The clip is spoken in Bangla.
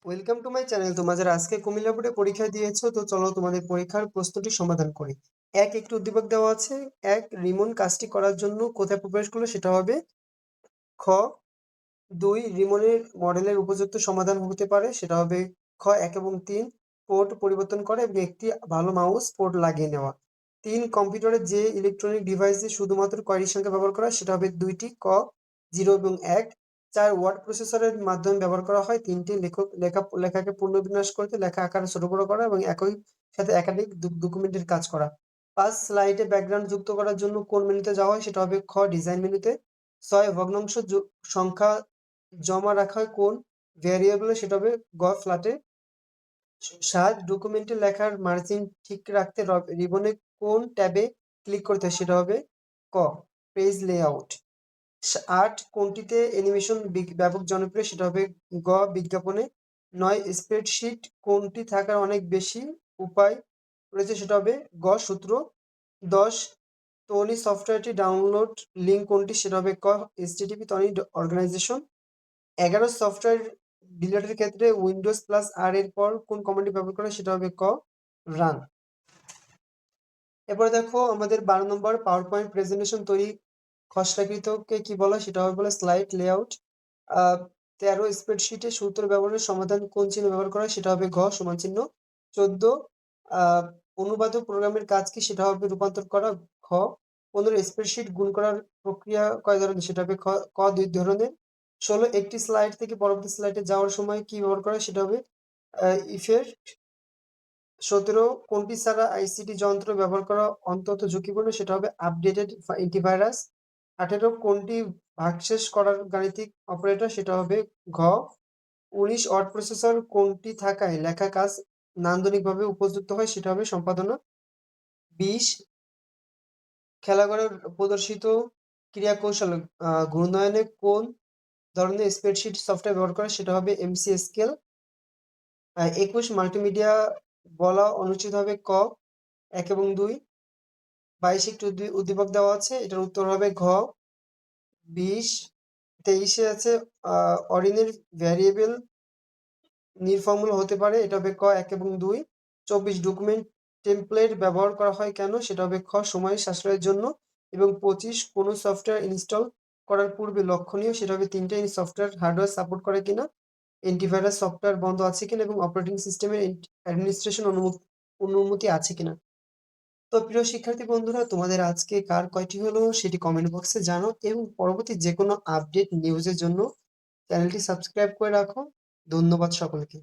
Welcome to my channel. তোমরা যারা আজকে কুমিল্লা বোর্ডে পরীক্ষা দিয়েছো, তো চলো তোমাদের পরীক্ষার প্রশ্নটি সমাধান করি। একটি উদ্দীপক দেওয়া আছে। রিমন কাজটি করার জন্য কোথায় প্রবেশ করলো, সেটা হবে খ। 2 রিমনের মডেলের উপযুক্ত সমাধান হতে পারে, সেটা হবে খ 1 এবং 3 পোর্ট পরিবর্তন করা এবং একটি ভালো মাউস পোর্ট লাগিয়ে নেওয়া। 3 কম্পিউটারে যে ইলেকট্রনিক ডিভাইস দিয়ে শুধুমাত্র কয়টি সংখ্যা ব্যবহার করা হয়, সেটা হবে 2টি ক 0 এবং 1। 4 ওয়ার্ড প্রসেসরের মাধ্যমে ব্যবহার করা হয়। 3টি লেখাকে পুনর্বিন্যাস করতে লেখা আকার ছোট বড় করা এবং একই সাথে একাধিক ডকুমেন্টের কাজ করা। 5 স্লাইডে ব্যাকগ্রাউন্ড যুক্ত করার জন্য কোন মেনুতে যাওয়া হয়, সেটা হবে খ ডিজাইন মেনুতে। 6 ভগ্নাংশ সংখ্যা জমা রাখা হয় কোন ভ্যারিয়েবলে, সেটা হবে গ ফ্ল্যাটে। 7 ডকুমেন্টে লেখার মার্জিন ঠিক রাখতে রিবনে কোন ট্যাবে ক্লিক করতে হয়, সেটা হবে ক পেজ লেআউট। 8 কোনটিতে অ্যানিমেশন ব্যাপক জনপ্রিয়, সেটা হবে গ বিজ্ঞাপনে। 9 স্প্রেডশিট কোনটি থাকার অনেক বেশি উপায় রয়েছে, সেটা হবে গ সূত্র। 10 তনি সফটওয়্যারটি ডাউনলোড লিঙ্ক কোনটি, সেটা হবে ক এইচটিটিপি তনি অর্গানাইজেশন। 11 সফটওয়্যার ডিলিটের ক্ষেত্রে উইন্ডোজ প্লাস আর এর পর কোন কমান্ডটি ব্যবহার করে, সেটা হবে ক রান। এরপরে দেখো আমাদের 12 নম্বর পাওয়ার পয়েন্ট প্রেজেন্টেশন তৈরি খসড়াকৃতকে কি বলা হয়, সেটা হবে বলে স্লাইড লেআউট। 13 স্প্রেডশিটে সূত্র ব্যবহারের সমাধান কোন চিহ্ন ব্যবহার করা হয়, সেটা হবে ঘ সমান চিহ্ন। 14 অনুবাদক প্রোগ্রামের কাজ কি, সেটা হবে রূপান্তর করা খ। 15 স্প্রেডশিট গুণ করার প্রক্রিয়া কয় ধরনের, সেটা হবে ক 2 ধরনের। 16 একটি স্লাইড থেকে পরবর্তী স্লাইডে যাওয়ার সময় কি ব্যবহার করা হয়, সেটা হবে ইফের। 17 কোনটি ছাড়া আইসিটি যন্ত্র ব্যবহার করা অন্তত ঝুঁকিপূর্ণ, সেটা হবে আপডেটেড অ্যান্টিভাইরাস। 18 কোনটি ভাগশেষ করার গাণিতিক অপারেটর, সেটা হবে ঘ। 19 ওয়ার্ড প্রসেসর কোনটি থাকায় লেখা কাজ নান্দনিকভাবে উপযুক্ত হয়, সেটা হবে সম্পাদনা। 20 খেলাঘরে প্রদর্শিত ক্রিয়াকৌশল ঘূর্ণায়নে কোন ধরনের স্প্রেডশিট সফটওয়্যার ব্যবহার করে, সেটা হবে এমসি স্কেল। 21 মাল্টিমিডিয়া বলা অনুচিত হবে ক 1 এবং 2। 22 একটি উদ্দীপক দেওয়া আছে, এটার উত্তর হবে ঘ 20। 23 এ আছে অর্ডিনারি ভ্যারিয়েবল নির্ভরমূলক হতে পারে, এটা হবে ক 1 এবং 2। 24 ডকুমেন্ট টেমপ্লেট ব্যবহার করা হয় কেন, সেটা হবে খ সময় সাশ্রয়ের জন্য। এবং 25 কোন সফটওয়্যার ইনস্টল করার পূর্বে লক্ষণীয়, সেটা হবে 3টে সফটওয়্যার হার্ডওয়্যার সাপোর্ট করে কিনা, অ্যান্টিভাইরাস সফটওয়্যার বন্ধ আছে কিনা এবং অপারেটিং সিস্টেমের অ্যাডমিনিস্ট্রেশন অনুমতি আছে কিনা। তো প্রিয় শিক্ষার্থী বন্ধুরা, তোমাদের আজকে কার কয়টি হলো সেটি কমেন্ট বক্সে জানাও এবং পরবর্তী যে কোনো আপডেট নিউজের জন্য চ্যানেলটি সাবস্ক্রাইব করে রাখো। ধন্যবাদ সকলকে।